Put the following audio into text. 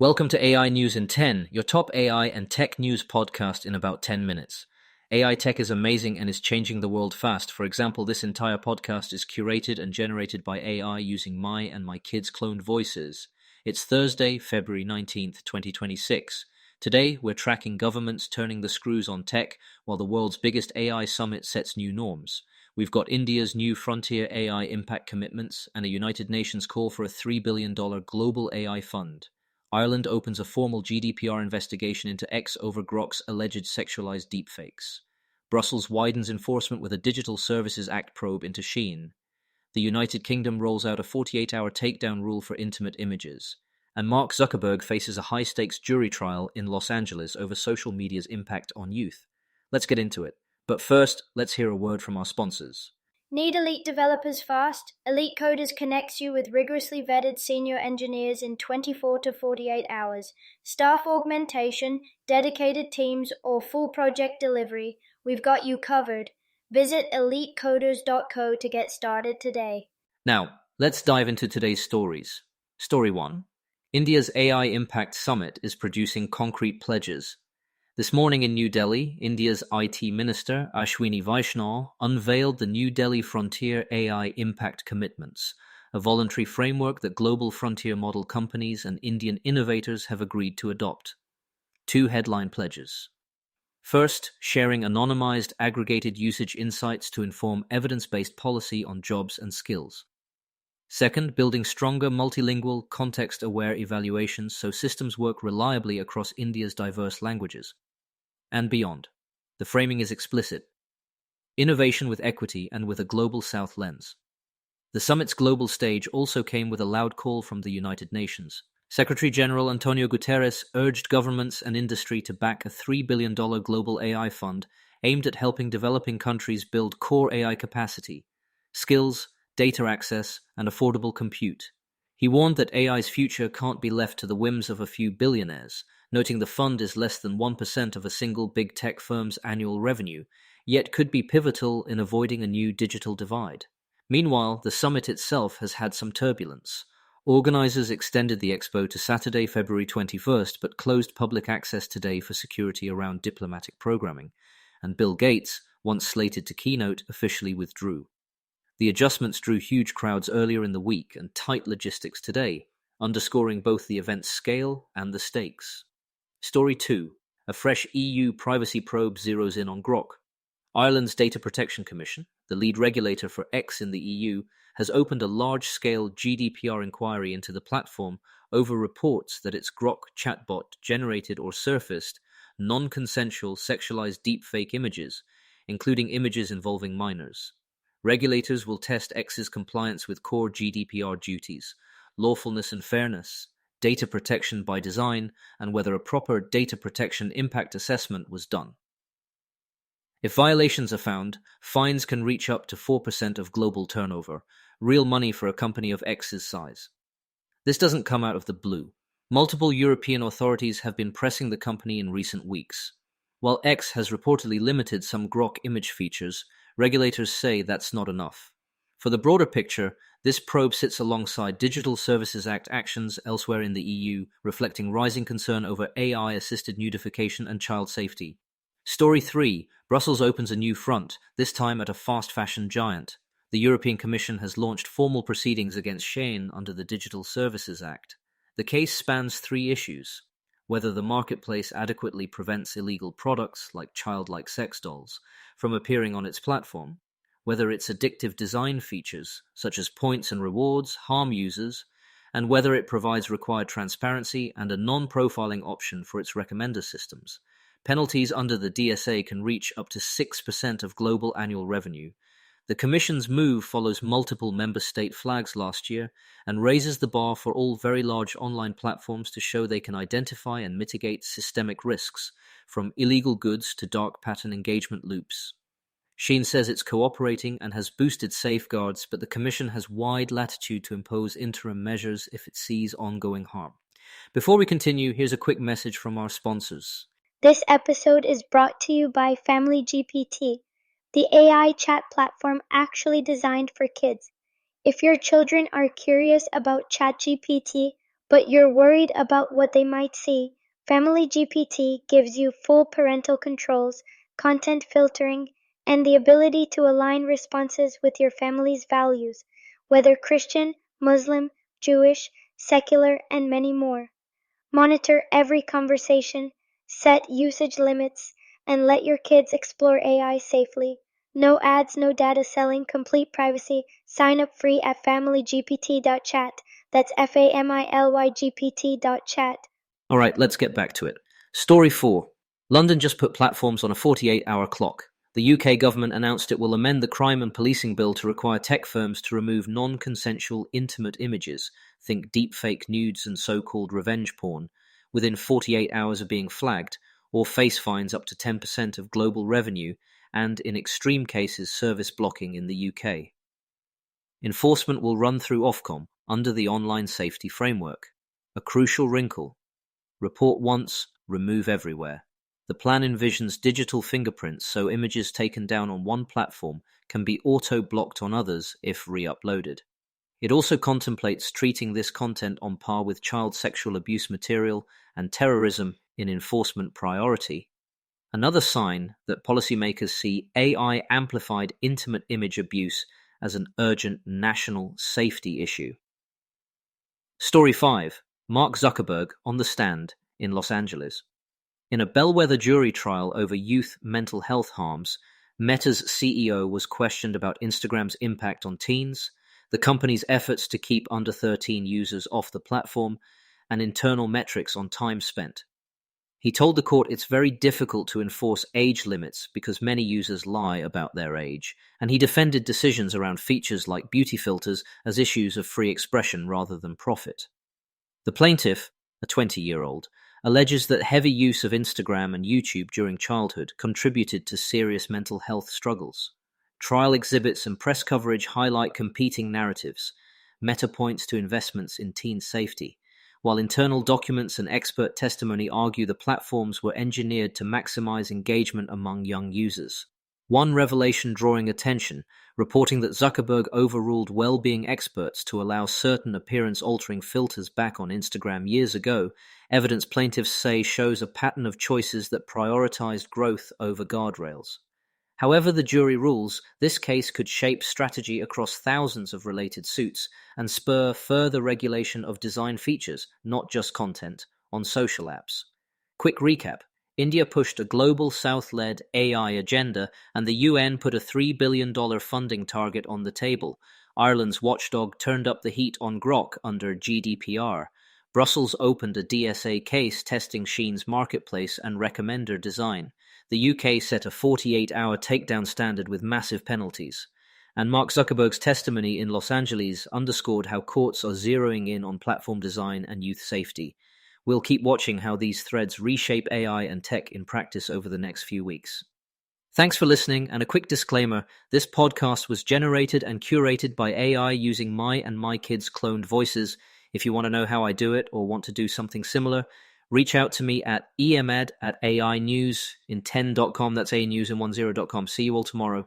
Welcome to AI News in 10, your top AI and tech news podcast in about 10 minutes. AI tech is amazing and is changing the world fast. For example, this entire podcast is curated and generated by AI using my and my kids' cloned voices. It's Thursday, February 19th, 2026. Today, we're tracking governments turning the screws on tech while the world's biggest AI summit sets new norms. We've got India's new frontier AI impact commitments and a United Nations call for a $3 billion global AI fund. Ireland opens a formal GDPR investigation into X over Grok's alleged sexualized deepfakes. Brussels widens enforcement with a Digital Services Act probe into Shein. The United Kingdom rolls out a 48-hour takedown rule for intimate images. And Mark Zuckerberg faces a high-stakes jury trial in Los Angeles over social media's impact on youth. Let's get into it. But first, let's hear a word from our sponsors. Need elite developers fast? Elite Coders connects you with rigorously vetted senior engineers in 24 to 48 hours. Staff augmentation, dedicated teams, or full project delivery, we've got you covered. Visit elitecoders.co to get started today. Now, let's dive into today's stories. Story 1. India's AI Impact Summit is producing concrete pledges. This morning in New Delhi, India's IT Minister Ashwini Vaishnaw unveiled the New Delhi Frontier AI Impact Commitments, a voluntary framework that global frontier model companies and Indian innovators have agreed to adopt. 2 headline pledges. First, sharing anonymized aggregated usage insights to inform evidence-based policy on jobs and skills. Second, building stronger multilingual, context-aware evaluations so systems work reliably across India's diverse languages. And beyond. The framing is explicit. Innovation with equity and with a global South lens. The summit's global stage also came with a loud call from the United Nations. Secretary-General Antonio Guterres urged governments and industry to back a $3 billion global AI fund aimed at helping developing countries build core AI capacity, skills, data access, and affordable compute. He warned that AI's future can't be left to the whims of a few billionaires, noting the fund is less than 1% of a single big tech firm's annual revenue, yet could be pivotal in avoiding a new digital divide. Meanwhile, the summit itself has had some turbulence. Organizers extended the expo to Saturday, February 21st, but closed public access today for security around diplomatic programming, and Bill Gates, once slated to keynote, officially withdrew. The adjustments drew huge crowds earlier in the week and tight logistics today, underscoring both the event's scale and the stakes. Story 2. A fresh EU privacy probe zeroes in on Grok. Ireland's Data Protection Commission, the lead regulator for X in the EU, has opened a large-scale GDPR inquiry into the platform over reports that its Grok chatbot generated or surfaced non-consensual sexualized deepfake images, including images involving minors. Regulators will test X's compliance with core GDPR duties, lawfulness and fairness, data protection by design, and whether a proper data protection impact assessment was done. If violations are found, fines can reach up to 4% of global turnover, real money for a company of X's size. This doesn't come out of the blue. Multiple European authorities have been pressing the company in recent weeks. While X has reportedly limited some Grok image features, regulators say that's not enough. For the broader picture, this probe sits alongside Digital Services Act actions elsewhere in the EU, reflecting rising concern over AI-assisted nudification and child safety. Story 3. Brussels opens a new front, this time at a fast fashion giant. The European Commission has launched formal proceedings against Shein under the Digital Services Act. The case spans 3 issues: whether the marketplace adequately prevents illegal products, like childlike sex dolls, from appearing on its platform, whether its addictive design features, such as points and rewards, harm users, and whether it provides required transparency and a non-profiling option for its recommender systems. Penalties under the DSA can reach up to 6% of global annual revenue. The Commission's move follows multiple member state flags last year and raises the bar for all very large online platforms to show they can identify and mitigate systemic risks, from illegal goods to dark pattern engagement loops. Shein says it's cooperating and has boosted safeguards, but the Commission has wide latitude to impose interim measures if it sees ongoing harm. Before we continue, here's a quick message from our sponsors. This episode is brought to you by Family GPT, the AI chat platform actually designed for kids. If your children are curious about ChatGPT, but you're worried about what they might see, Family GPT gives you full parental controls, content filtering, and the ability to align responses with your family's values, whether Christian, Muslim, Jewish, secular, and many more. Monitor every conversation, set usage limits, and let your kids explore AI safely. No ads, no data selling, complete privacy. Sign up free at familygpt.chat. That's familygpt.chat. All right, let's get back to it. Story 4. London just put platforms on a 48-hour clock. The UK government announced it will amend the crime and policing bill to require tech firms to remove non-consensual intimate images, think deepfake nudes and so-called revenge porn, within 48 hours of being flagged, or face fines up to 10% of global revenue, and in extreme cases service blocking in the UK. Enforcement will run through Ofcom under the Online Safety Framework. A crucial wrinkle: report once, remove everywhere. The plan envisions digital fingerprints so images taken down on one platform can be auto-blocked on others if re-uploaded. It also contemplates treating this content on par with child sexual abuse material and terrorism in enforcement priority. Another sign that policymakers see AI-amplified intimate image abuse as an urgent national safety issue. Story 5. Mark Zuckerberg on the stand in Los Angeles. In a bellwether jury trial over youth mental health harms, Meta's CEO was questioned about Instagram's impact on teens, the company's efforts to keep under 13 users off the platform, and internal metrics on time spent. He told the court it's very difficult to enforce age limits because many users lie about their age, and he defended decisions around features like beauty filters as issues of free expression rather than profit. The plaintiff, a 20-year-old, alleges that heavy use of Instagram and YouTube during childhood contributed to serious mental health struggles. Trial exhibits and press coverage highlight competing narratives. Meta points to investments in teen safety, while internal documents and expert testimony argue the platforms were engineered to maximize engagement among young users. One revelation drawing attention, reporting that Zuckerberg overruled well-being experts to allow certain appearance-altering filters back on Instagram years ago, evidence plaintiffs say shows a pattern of choices that prioritized growth over guardrails. However the jury rules, this case could shape strategy across thousands of related suits and spur further regulation of design features, not just content, on social apps. Quick recap. India pushed a global South-led AI agenda, and the UN put a $3 billion funding target on the table. Ireland's watchdog turned up the heat on Grok under GDPR. Brussels opened a DSA case testing Shein's marketplace and recommender design. The UK set a 48-hour takedown standard with massive penalties. And Mark Zuckerberg's testimony in Los Angeles underscored how courts are zeroing in on platform design and youth safety. We'll keep watching how these threads reshape AI and tech in practice over the next few weeks. Thanks for listening, and a quick disclaimer, this podcast was generated and curated by AI using my and my kids' cloned voices. If you want to know how I do it or want to do something similar, reach out to me at emad@ainews in 10.com, that's anews in 10.com. See you all tomorrow.